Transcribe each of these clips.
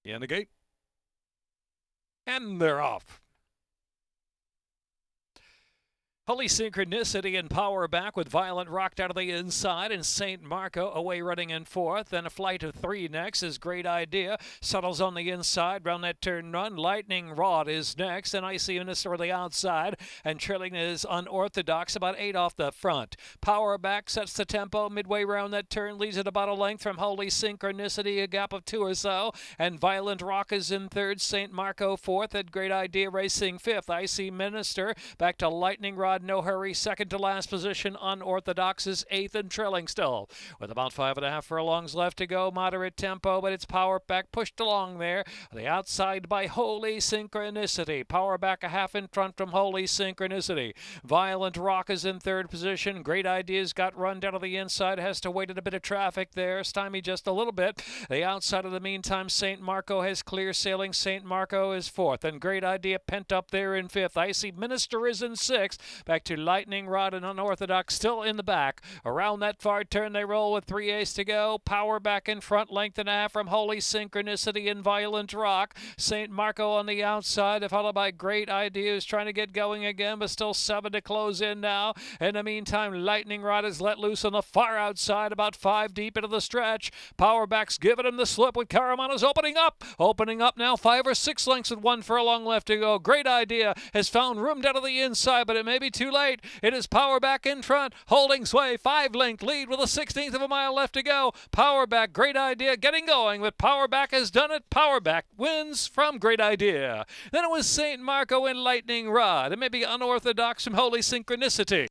In the gate. And they're off. Holy Synchronicity and Power back with Violent Rock out of the inside, and St. Marco away running in fourth. Then a flight of three next is Great Idea. Settles on the inside, round that turn run. Lightning Rod is next, and Icy Minister on the outside. And trailing is Unorthodox, about 8 off the front. Power back sets the tempo midway round that turn, leads it about a length from Holy Synchronicity, a gap of 2 or so. And Violent Rock is in third, St. Marco fourth, and Great Idea racing fifth. Icy Minister back to Lightning Rod. No hurry, second to last position. Unorthodox is eighth and trailing still. With about 5.5 furlongs left to go, moderate tempo, but it's Power back pushed along there. The outside by Holy Synchronicity. Power back a half in front from Holy Synchronicity. Violent Rock is in third position. Great Ideas got run down to the inside, has to wait in a bit of traffic there. Stymie just a little bit. The outside of the meantime, St. Marco has clear sailing. St. Marco is fourth, and Great Idea pent up there in fifth. Icy Minister is in sixth. Back to Lightning Rod and Unorthodox still in the back. Around that far turn they roll with 3/8 to go. Power back in front, length and a half from Holy Synchronicity and Violent Rock. St. Marco on the outside, followed by Great Ideas trying to get going again, but still 7 to close in now. In the meantime, Lightning Rod is let loose on the far outside, about 5 deep into the stretch. Power back's giving him the slip with Caramano's opening up. Opening up now, 5 or 6 lengths with 1 furlong left to go. Great Idea has found room down to the inside, but it may be too late. It is Power back in front, holding sway, 5-length lead with a 16th of a mile left to go. Power back, Great Idea getting going, but Power back has done it. Power back wins from Great Idea. Then it was St. Marco and Lightning Rod, and maybe Unorthodox from Holy Synchronicity.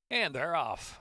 And they're off.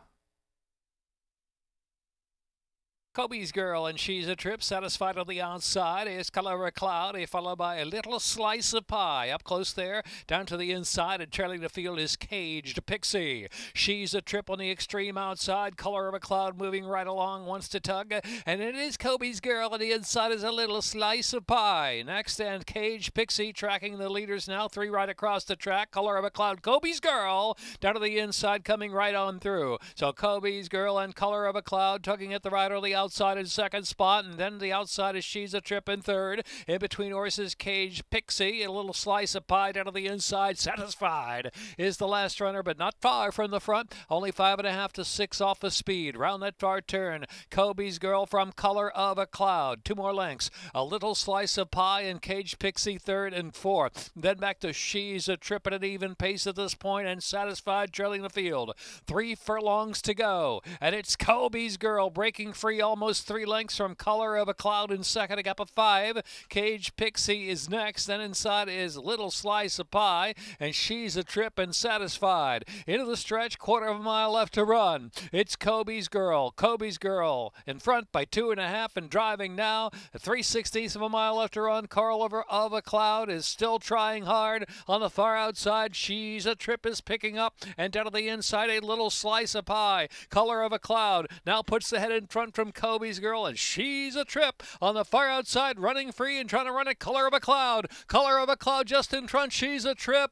Kobe's Girl and She's a Trip, satisfied on the outside, is Color a Cloud, followed by a Little Slice of Pie. Up close there, down to the inside, and trailing the field is Caged Pixie. She's a Trip on the extreme outside, Color of a Cloud moving right along, wants to tug, and it is Kobe's Girl, and the inside is a Little Slice of Pie. Next, and Caged Pixie tracking the leaders now, 3 right across the track, Color of a Cloud, Kobe's Girl, down to the inside, coming right on through. So Kobe's Girl and Color of a Cloud tugging at the right or the outside in second spot, and then the outside is She's a Trip in third. In between horses, Cage Pixie, a Little Slice of Pie down to the inside. Satisfied is the last runner, but not far from the front. Only 5.5 to 6 off the speed. Round that far turn, Kobe's Girl from Color of a Cloud. 2 more lengths. A Little Slice of Pie and Cage Pixie third and fourth. Then back to She's a Trip at an even pace at this point, and Satisfied trailing the field. 3 furlongs to go, and it's Kobe's Girl breaking free all almost 3 lengths from Color of a Cloud in second, a gap of 5. Cage Pixie is next. Then inside is Little Slice of Pie, and She's a Trip and Satisfied. Into the stretch, quarter of a mile left to run. It's Kobe's Girl. Kobe's Girl in front by 2.5 and driving now. 3/16 of a mile left to run. Color of a Cloud is still trying hard on the far outside. She's a Trip is picking up, and down to the inside, a Little Slice of Pie. Color of a Cloud now puts the head in front from Kobe's Girl, and She's a Trip on the far outside, running free and trying to run it. Color of a Cloud. Color of a Cloud just in front. She's a Trip.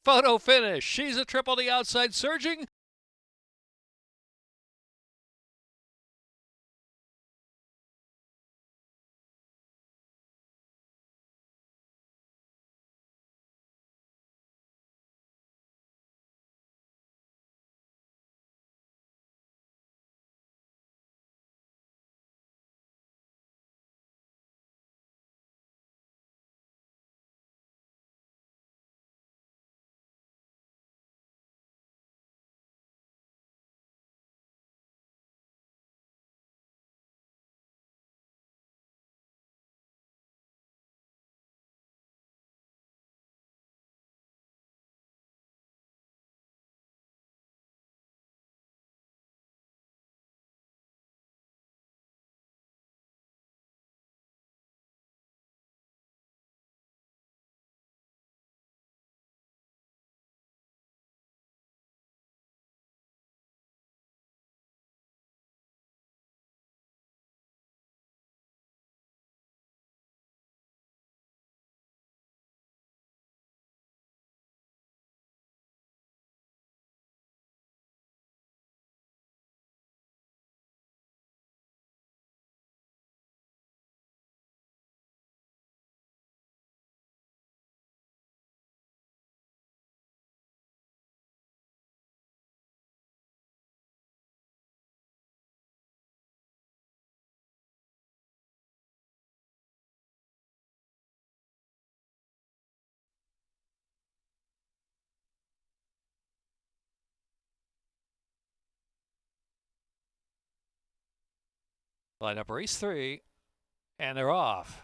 Photo finish. She's a Trip on the outside, surging. Line up race 3, and they're off.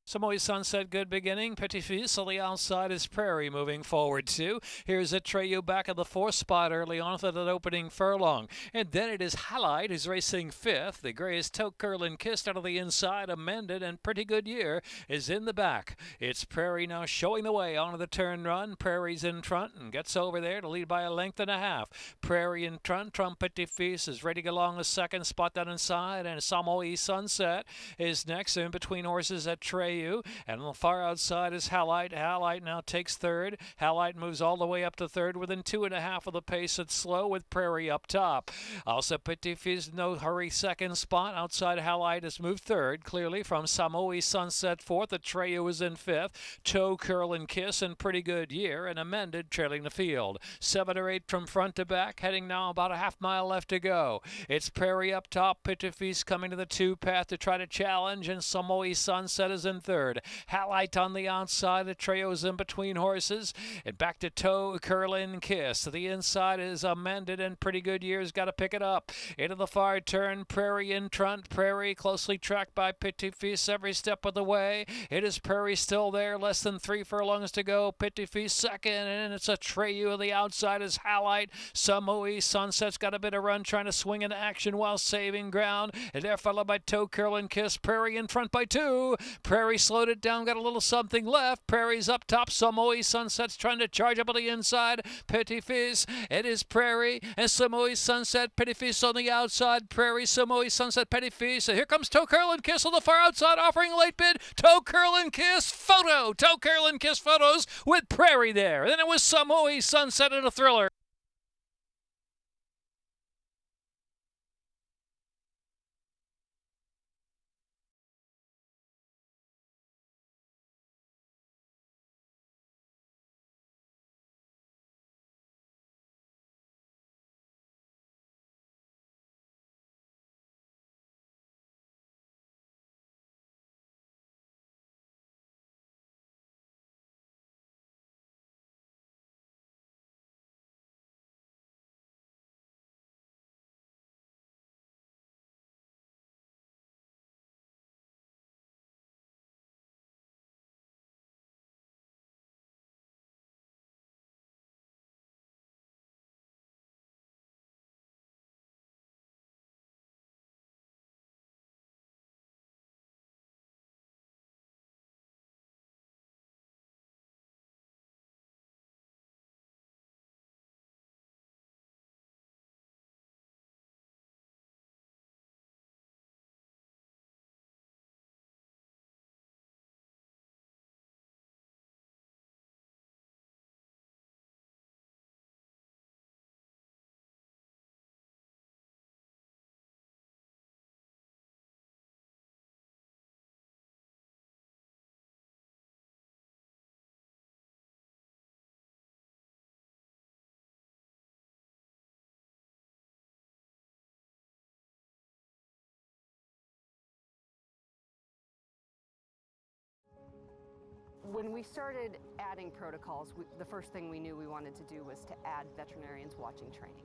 Samoy Sunset, good beginning. Petit Fils on the outside is Prairie moving forward too. Here's Atreyu back in the 4th spot early on for that opening furlong. And then it is Halide who's racing 5th. The gray is Toe Curlin Kissed out of the inside, Amended, and Pretty Good Year is in the back. It's Prairie now showing the way onto the turn run. Prairie's in front and gets over there to lead by a length and a half. Prairie in front. Petit Fils is ready to go along the 2nd spot down inside, and Samoy Sunset is next. In between horses Atreyu. And on the far outside is Halite. Halite now takes 3rd. Halite moves all the way up to 3rd within 2.5 of the pace. It's slow with Prairie up top. Also Petit Fils, no hurry, 2nd spot. Outside Halite has moved 3rd clearly from Samoy Sunset 4th. Atreyu is in 5th. Toe Curlin Kiss and Pretty Good Year, and Amended trailing the field. 7 or 8 from front to back, heading now about a half mile left to go. It's Prairie up top. Petit Fils coming to the 2 path to try to challenge, and Samoy Sunset is in 3rd. Halite on the outside. Atreyo's in between horses. And back to Toe Curlin Kiss. To the inside is Amended, and Pretty Good Year's got to pick it up. Into the far turn, Prairie in front. Prairie closely tracked by Petit Fils every step of the way. It is Prairie still there. Less than 3 furlongs to go. Petit Fils 2nd, and it's Atreyu on the outside is Halite. Samoy Sunset's got a bit of run trying to swing into action while saving ground. And they're followed by Toe Curlin Kiss. Prairie in front by 2. Prairie slowed it down, got a little something left. Prairie's up top. Samoy Sunset's trying to charge up on the inside. Petit Fils, it is Prairie and Samoy Sunset. Petit Fils on the outside. Prairie, Samoy Sunset, Petit Fils. And here comes Toe Curlin Kiss on the far outside, offering a late bid. Toe Curlin Kiss photo. Toe Curlin Kiss photos with Prairie there. Then it was Samoy Sunset in a thriller. we started adding protocols, the first thing we knew we wanted to do was to add veterinarians watching training.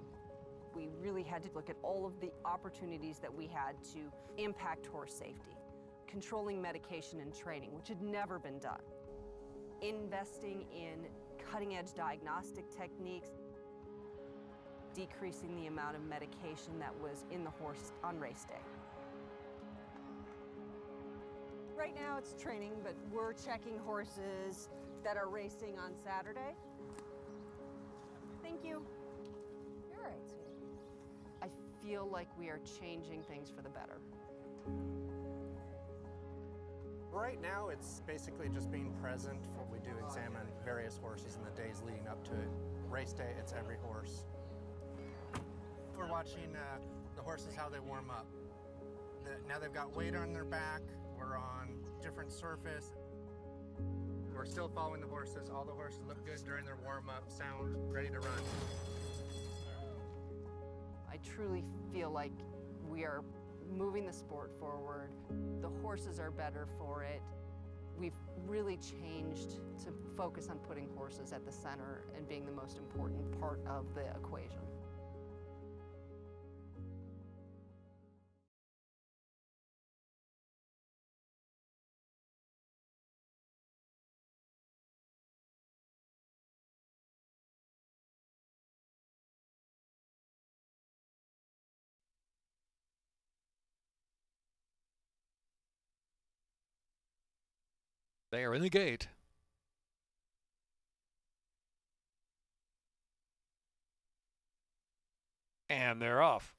We really had to look at all of the opportunities that we had to impact horse safety. Controlling medication and training, which had never been done. Investing in cutting-edge diagnostic techniques. Decreasing the amount of medication that was in the horse on race day. Right now it's training, but we're checking horses that are racing on Saturday. Thank you. You're all right, sweetie. I feel like we are changing things for the better. Right now, it's basically just being present. We do examine various horses in the days leading up to it. Race day, it's every horse. We're watching the horses, how they warm up. Now they've got weight on their back. We're on different surface. We're still following the horses. All the horses look good during their warm-up, sound, ready to run. I truly feel like we are moving the sport forward. The horses are better for it. We've really changed to focus on putting horses at the center and being the most important part of the equation. They are in the gate. And they're off.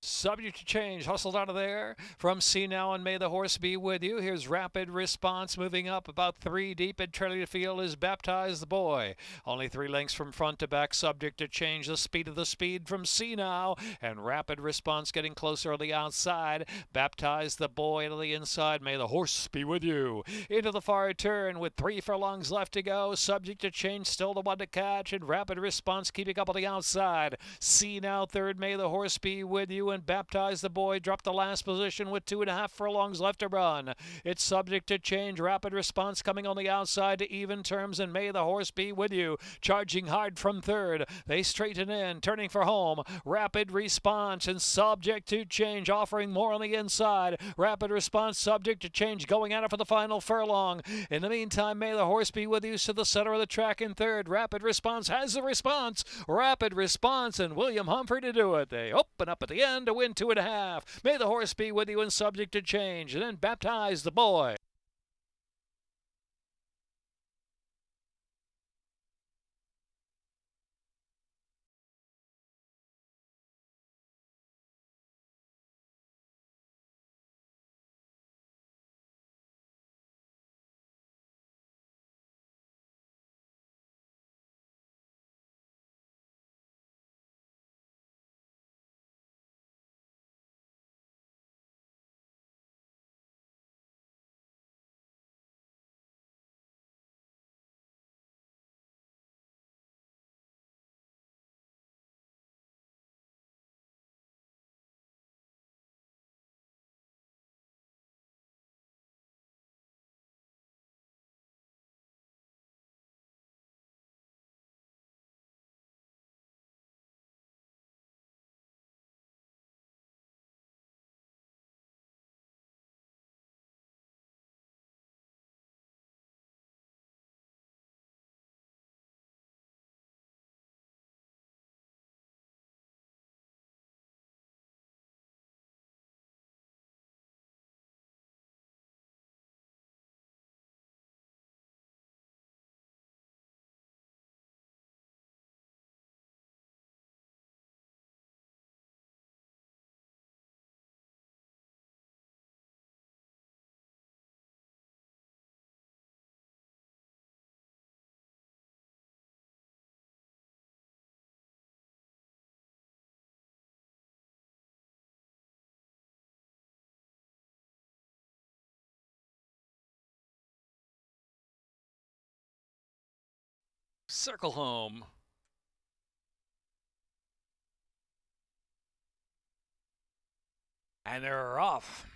Subject to change, hustled out of there from See Now and May the Horse Be With You. Here's Rapid Response moving up about 3 deep and trailing the field is Baptize the Boy. Only 3 lengths from front to back, subject to change. The speed of the speed from See Now and Rapid Response getting closer on the outside. Baptize the Boy to the inside. May the Horse Be With You. Into the far turn with 3 furlongs left to go. Subject to change, still the one to catch, and Rapid Response keeping up on the outside. See Now third, May the Horse Be With You, and Baptize the Boy dropped the last position with 2.5 furlongs left to run. It's subject to change. Rapid Response coming on the outside to even terms, and May the Horse Be With You charging hard from third. They straighten in, turning for home. Rapid Response and subject to change, offering more on the inside. Rapid Response subject to change going at it for the final furlong. In the meantime, May the Horse Be With You to the center of the track in third. Rapid Response has the response. Rapid Response and William Humphrey to do it. They open up at the end to win 2.5. May the Horse Be With You and subject to change, and then Baptize the Boy. Circle home. And they're off.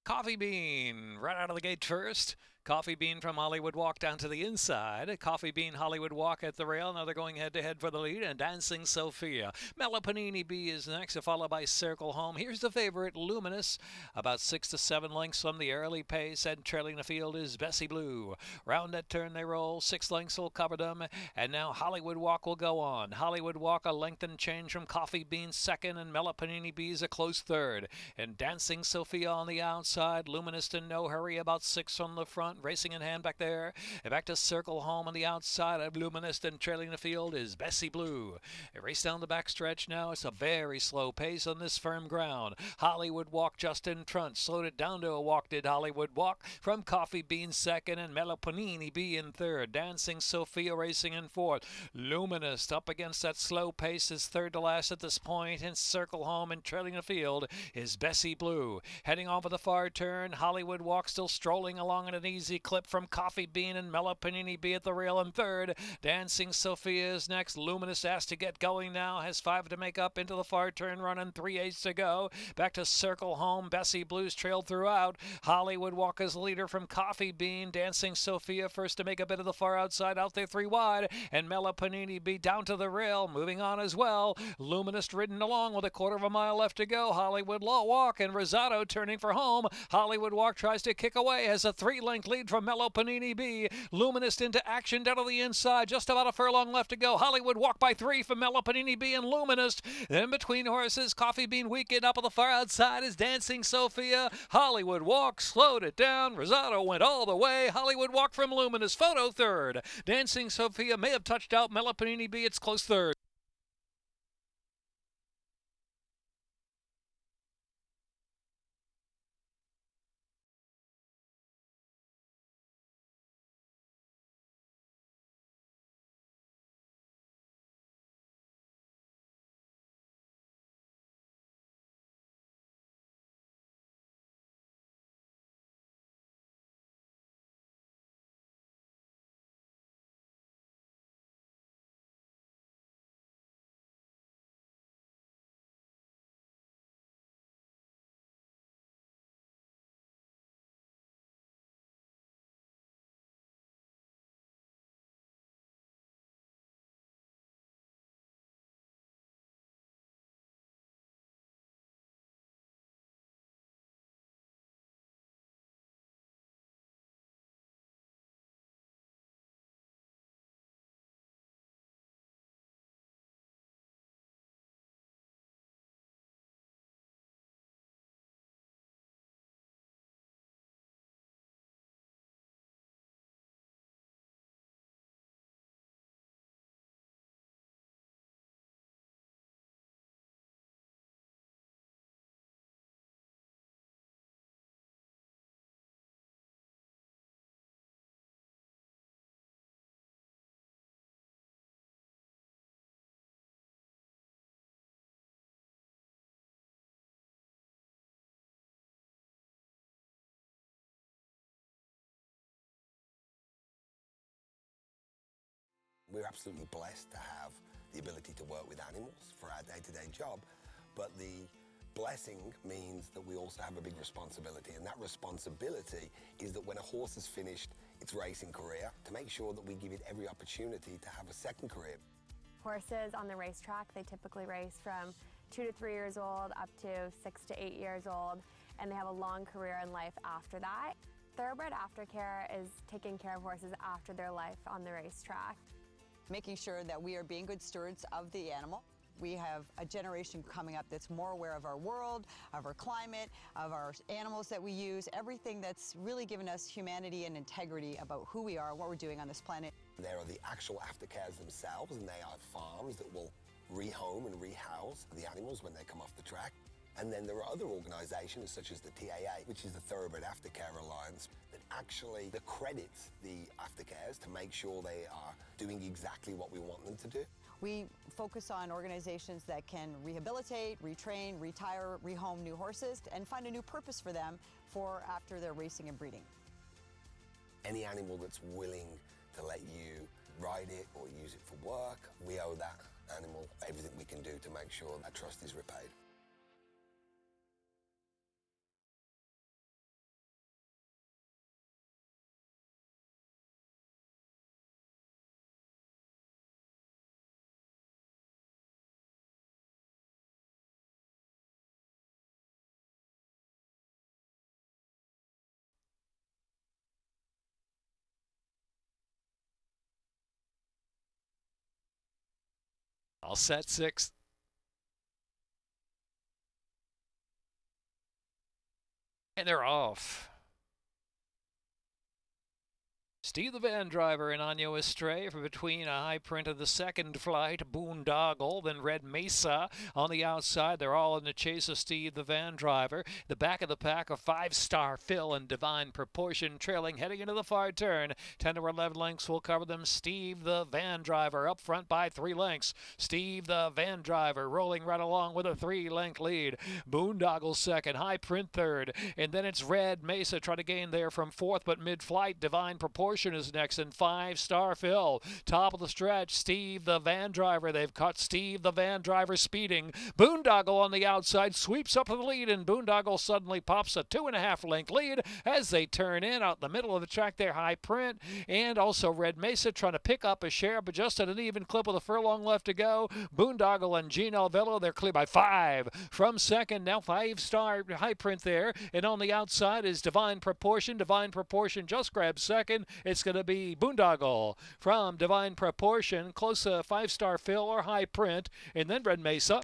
Coffee Bean right out of the gate first. Coffee Bean from Hollywood Walk down to the inside. Coffee Bean, Hollywood Walk at the rail. Now they're going head-to-head for the lead. And Dancing Sophia. Melapanini B is next, followed by Circle Home. Here's the favorite, Luminous, about 6 to 7 lengths from the early pace. And trailing the field is Bessie Blue. Round that turn they roll. 6 lengths will cover them. And now Hollywood Walk will go on. Hollywood Walk a length and change from Coffee Bean second. And Melapanini B is a close third. And Dancing Sophia on the outside. Luminous in no hurry, about 6 from the front. Racing in hand back there. And back to Circle Home on the outside of Luminous, and trailing the field is Bessie Blue. A race down the backstretch now. It's a very slow pace on this firm ground. Hollywood Walk just in front. Slowed it down to a walk, did Hollywood Walk, from Coffee Bean second and Melapanini B in third. Dancing Sophia racing in fourth. Luminous up against that slow pace is third to last at this point. And Circle Home and trailing the field is Bessie Blue. Heading over the far turn, Hollywood Walk still strolling along at an easy clip from Coffee Bean and Melapanini B at the rail in third. Dancing Sophia is next. Luminous asked to get going now. Has 5 to make up into the far turn run and 3/8 to go. Back to Circle Home. Bessie Blue's trailed throughout. Hollywood Walk is leader from Coffee Bean. Dancing Sophia first to make a bit of the far outside, out there 3 wide. And Melapanini B down to the rail, moving on as well. Luminous ridden along with a 1/4 mile left to go. Hollywood Walk and Rosado turning for home. Hollywood Walk tries to kick away, has a 3-length lead from Melapanini B. Luminous into action down to the inside, just about a furlong left to go. Hollywood Walk by 3 from Melapanini B and Luminous. Then between horses, Coffee Bean weakened up on the far outside is Dancing Sophia. Hollywood Walk slowed it down. Rosado went all the way. Hollywood Walk from Luminous. Photo third. Dancing Sophia may have touched out Melapanini B. It's close third. We're absolutely blessed to have the ability to work with animals for our day-to-day job, but the blessing means that we also have a big responsibility, and that responsibility is that when a horse has finished its racing career, to make sure that we give it every opportunity to have a second career. Horses on the racetrack, they typically race from 2 to 3 years old up to 6 to 8 years old, and they have a long career in life after that. Thoroughbred aftercare is taking care of horses after their life on the racetrack. Making sure that we are being good stewards of the animal. We have a generation coming up that's more aware of our world, of our climate, of our animals that we use, everything that's really given us humanity and integrity about who we are and what we're doing on this planet. There are the actual aftercares themselves, and they are farms that will rehome and rehouse the animals when they come off the track. And then there are other organisations such as the TAA, which is the Thoroughbred Aftercare Alliance, that actually accredits the aftercares to make sure they are doing exactly what we want them to do. We focus on organizations that can rehabilitate, retrain, retire, rehome new horses, and find a new purpose for them for after their racing and breeding. Any animal that's willing to let you ride it or use it for work, we owe that animal everything we can do to make sure that trust is repaid. All set, 6. And they're off. Steve the van driver and Anya Astray from between a high print of the second flight, Boondoggle, then Red Mesa on the outside. They're all in the chase of Steve the van driver. The back of the pack are 5-star Phil and Divine Proportion trailing, heading into the far turn. 10 or 11 lengths will cover them. Steve the van driver up front by 3 lengths. Steve the van driver rolling right along with a 3-length lead. Boondoggle second, high print third, and then it's Red Mesa trying to gain there from fourth, but mid-flight, Divine Proportion is next, and 5-star Phil. Top of the stretch, Steve the van driver. They've caught Steve the van driver speeding. Boondoggle on the outside sweeps up to the lead, and Boondoggle suddenly pops a 2.5-length lead as they turn in out the middle of the track there. High print and also Red Mesa trying to pick up a share, but just at an even clip with a furlong left to go. Boondoggle and Gene Alvello, they're clear by 5 from second. Now 5-star high print there, and on the outside is Divine Proportion. Divine Proportion just grabs second. It's going to be Boondoggle from Divine Proportion, close to 5-star Phil or high print, and then Red Mesa.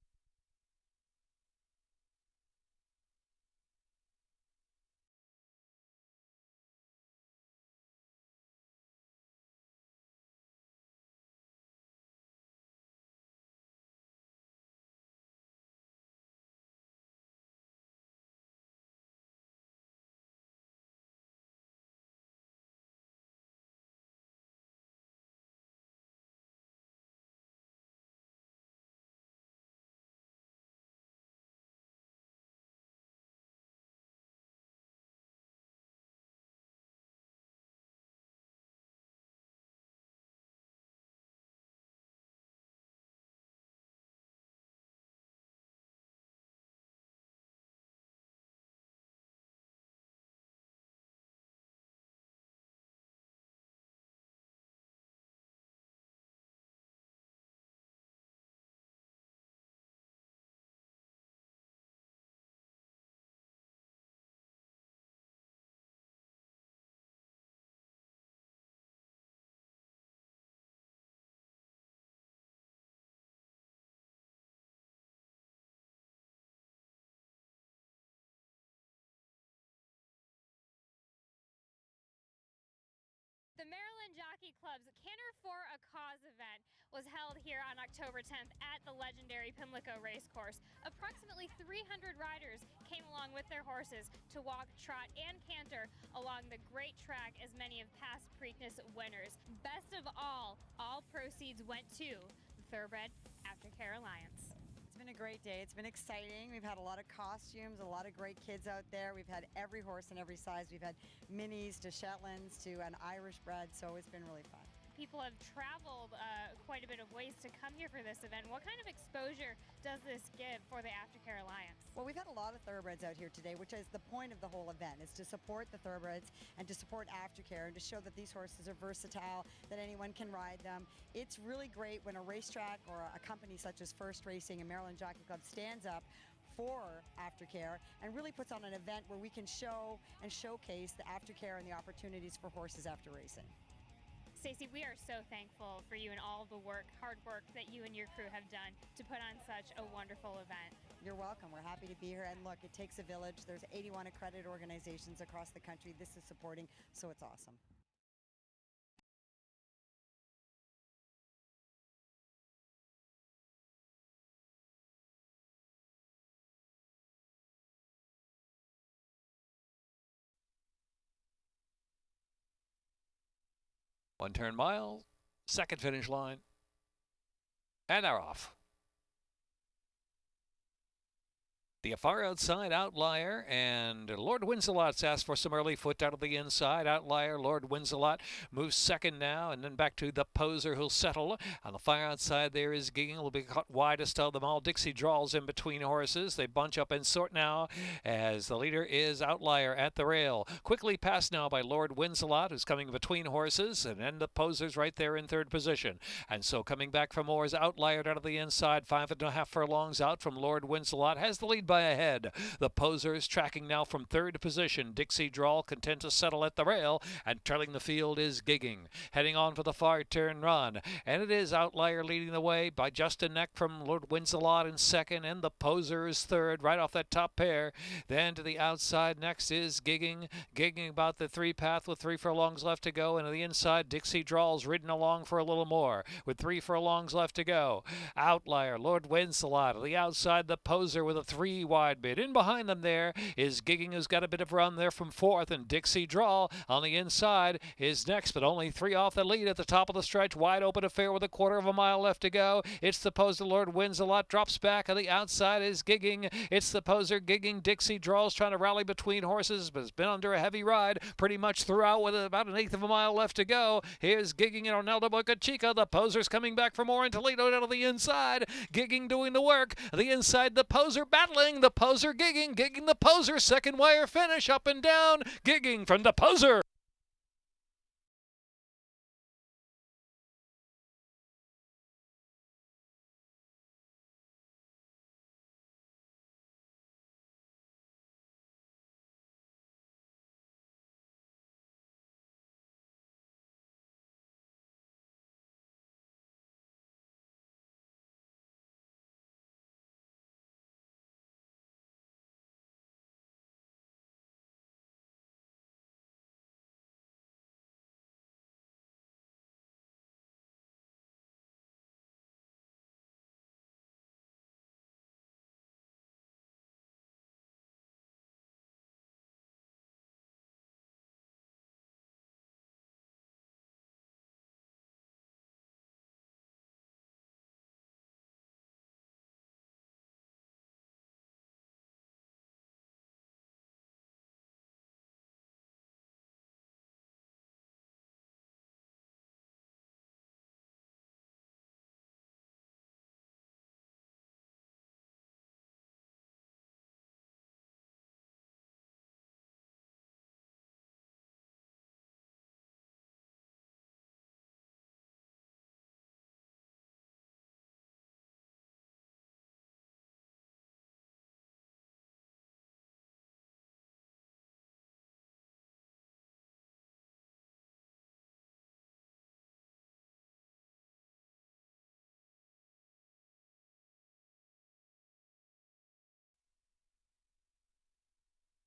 The Maryland Jockey Club's Canter for a Cause event was held here on October 10th at the legendary Pimlico Racecourse. Approximately 300 riders came along with their horses to walk, trot, and canter along the great track as many of past Preakness winners. Best of all proceeds went to the Thoroughbred Aftercare Alliance. It's been a great day. It's been exciting. We've had a lot of costumes, a lot of great kids out there. We've had every horse in every size. We've had minis to Shetlands to an Irish bred, so it's been really fun. People have traveled quite a bit of ways to come here for this event. What kind of exposure does this give for the Aftercare Alliance? Well, we've had a lot of thoroughbreds out here today, which is the point of the whole event, is to support the thoroughbreds and to support Aftercare and to show that these horses are versatile, that anyone can ride them. It's really great when a racetrack or a company such as First Racing and Maryland Jockey Club stands up for Aftercare and really puts on an event where we can show and showcase the Aftercare and the opportunities for horses after racing. Stacey, we are so thankful for you and all the hard work that you and your crew have done to put on such a wonderful event. You're welcome. We're happy to be here. And look, it takes a village. There's 81 accredited organizations across the country this is supporting, so it's awesome. One turn mile, second finish line, and they're off. The far outside Outlier and Lord Winselot's asked for some early foot out of the inside. Outlier, Lord Winselot moves second now, and then back to the Poser who'll settle. On the far outside there is Gigging, will be caught widest of them all. Dixie draws in between horses. They bunch up and sort now as the leader is Outlier at the rail. Quickly passed now by Lord Winselot, who's coming between horses, and then the Poser's right there in third position. And so coming back from more is Outlier out of the inside, 5.5 furlongs out from Lord Winselot. Has the lead by a head. The Posers tracking now from third position. Dixie Drawl content to settle at the rail, and trailing the field is Gigging. Heading on for the far turn run, and it is Outlier leading the way by just a neck from Lord Winsalot in second, and the Posers third, right off that top pair. Then to the outside next is Gigging about the three path with 3 furlongs left to go, and to the inside Dixie Drawl's ridden along for a little more with 3 furlongs left to go. Outlier, Lord Winsalot. To the outside, the Poser with a 3 wide bid. In behind them there is Gigging, who's got a bit of run there from fourth, and Dixie Drawl on the inside is next, but only 3 off the lead at the top of the stretch. Wide open affair with a quarter of a mile left to go. It's the Poser, Lord Winsalot, drops back. On the outside is Gigging. It's the Poser, Gigging. Dixie Drawl's trying to rally between horses, but has been under a heavy ride pretty much throughout with about an eighth of a mile left to go. Here's Gigging and Arnaldo Boca Chica. The Poser's coming back for more, and Toledo down to the inside. Gigging doing the work. The inside, the Poser battling. The Poser Gigging. Gigging the Poser. Second wire finish up and down. Gigging from the Poser.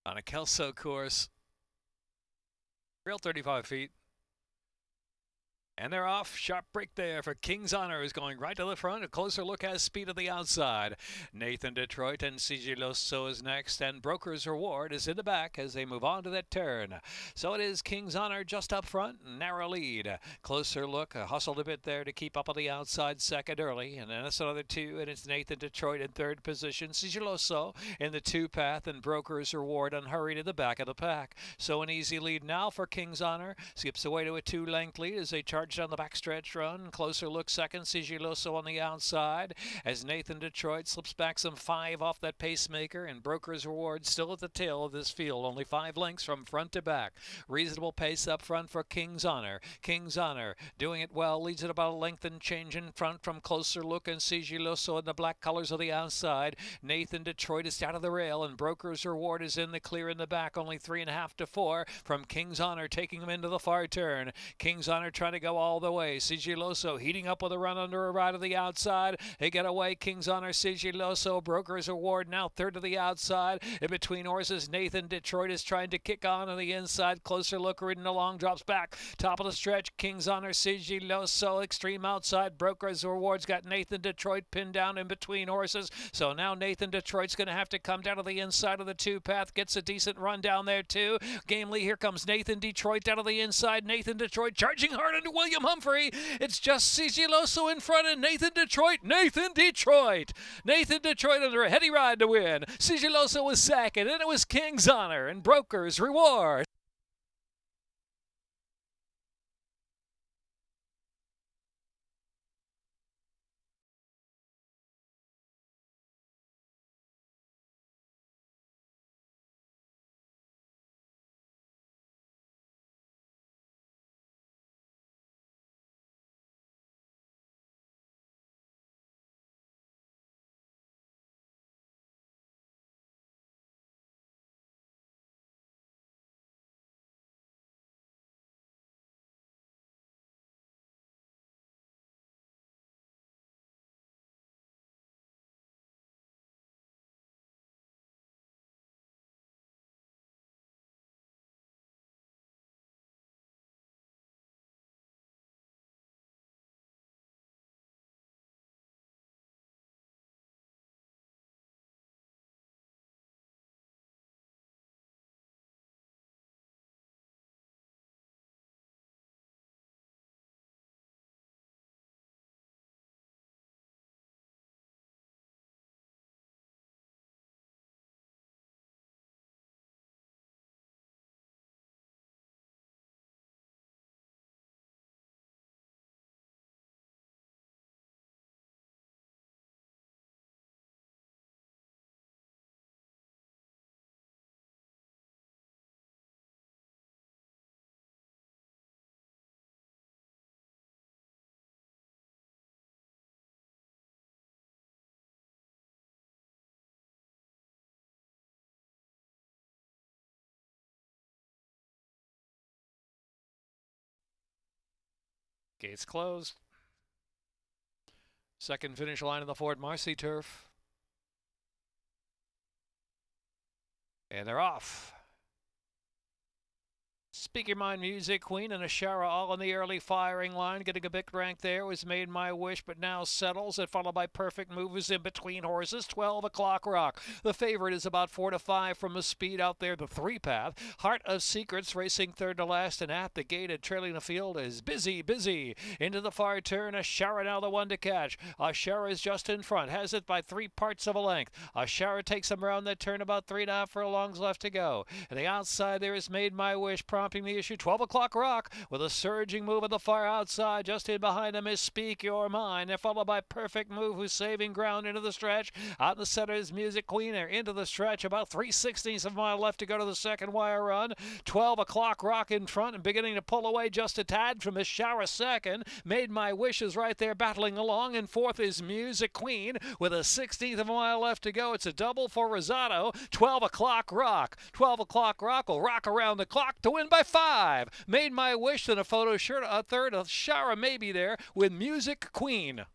On a Kelso course, real 35 feet. And they're off. Sharp break there for King's Honor, who's going right to the front. A closer look has speed at the outside. Nathan Detroit and Sigiloso is next, and Broker's Reward is in the back as they move on to that turn. So it is King's Honor just up front, narrow lead. Closer look, hustled a bit there to keep up on the outside second early, and then it's another 2, and it's Nathan Detroit in third position. Sigiloso in the 2 path, and Broker's Reward unhurried at the back of the pack. So an easy lead now for King's Honor. Skips away to a 2-length lead as they charge down the backstretch run. Closer look second, Sigiloso on the outside as Nathan Detroit slips back some 5 off that pacemaker, and Broker's Reward still at the tail of this field, only 5 lengths from front to back. Reasonable pace up front for King's Honor. King's Honor doing it well, leads it about a length and change in front from closer look, and Sigiloso in the black colors of the outside. Nathan Detroit is out of the rail, and Broker's Reward is in the clear in the back, only 3.5 to 4 from King's Honor, taking him into the far turn. King's Honor trying to go all the way. Sigiloso heating up with a run under a ride of the outside. They get away. King's Honor, Sigiloso, Broker's Reward now third to the outside. In between horses, Nathan Detroit is trying to kick on the inside. Closer look, ridden along, drops back. Top of the stretch, King's Honor, Sigiloso, extreme outside. Broker's Reward's got Nathan Detroit pinned down in between horses. So now Nathan Detroit's going to have to come down to the inside of the 2 path. Gets a decent run down there too. Gamely, here comes Nathan Detroit down to the inside. Nathan Detroit charging hard into William Humphrey. It's just Sigiloso in front and Nathan Detroit. Nathan Detroit under a heady ride to win. Sigiloso was second, and it was King's Honor and Broker's Reward. Gates closed. Second finish line of the Fort Marcy turf. And they're off. Speak Your Mind Music Queen and Ashara all in the early firing line. Getting a big rank there was Made My Wish, but now settles. And followed by Perfect Move is in between horses. 12 O'Clock Rock. The favorite is about 4 to 5 from a speed out there. The 3-path. Heart of Secrets racing third to last and at the gate and trailing the field is Busy. Into the far turn. Ashara now the one to catch. Ashara is just in front. Has it by 3 parts of a length. Ashara takes him around that turn about 3.5 furlongs left to go. And the outside there is Made My Wish, prompting the issue. 12 O'Clock Rock with a surging move at the far outside. Just in behind him is Speak Your Mind. They're followed by Perfect Move, who's saving ground into the stretch. Out in the center is Music Queen. They're into the stretch. About 3/16 of a mile left to go to the second wire run. 12 O'Clock Rock in front and beginning to pull away just a tad from his shower second. Made My Wish is right there battling along. And fourth is Music Queen with a 16th of a mile left to go. It's a double for Rosado. 12 O'Clock Rock. 12 O'Clock Rock will rock around the clock to win by 5. Made My Wish in a photo shirt. A third of Shara maybe there with Music Queen.